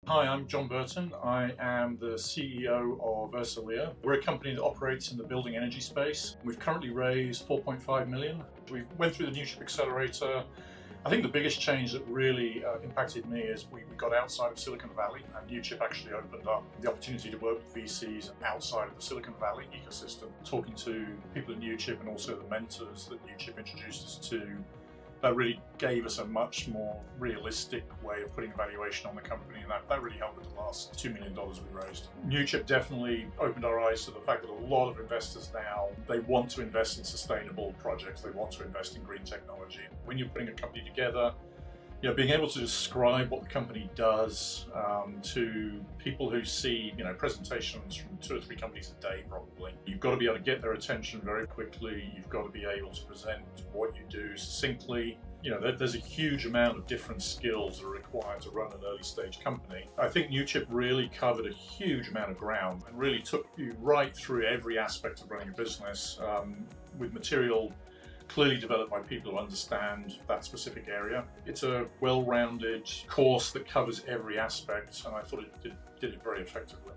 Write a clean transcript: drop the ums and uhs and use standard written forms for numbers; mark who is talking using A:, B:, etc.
A: Hi, I'm John Burton. I am the CEO of Ursaleo. We're a company that operates in the building energy space. We've currently raised 4.5 million. We went through the Newchip accelerator. I think the biggest change that really impacted me is we got outside of Silicon Valley, and Newchip actually opened up the opportunity to work with VCs outside of the Silicon Valley ecosystem. Talking to people at Newchip and also the mentors that Newchip introduced us to, that really gave us a much more realistic way of putting a valuation on the company, and that really helped with the last $2 million we raised. Newchip definitely opened our eyes to the fact that a lot of investors now, they want to invest in sustainable projects, they want to invest in green technology. When you're putting a company together, being able to describe what the company does to people who see, presentations from 2 or 3 companies a day probably. You've got to be able to get their attention very quickly. You've got to be able to present what you do succinctly. There's a huge amount of different skills that are required to run an early stage company. I think Newchip really covered a huge amount of ground and really took you right through every aspect of running a business with material clearly developed by people who understand that specific area. It's a well-rounded course that covers every aspect, and I thought it did it very effectively.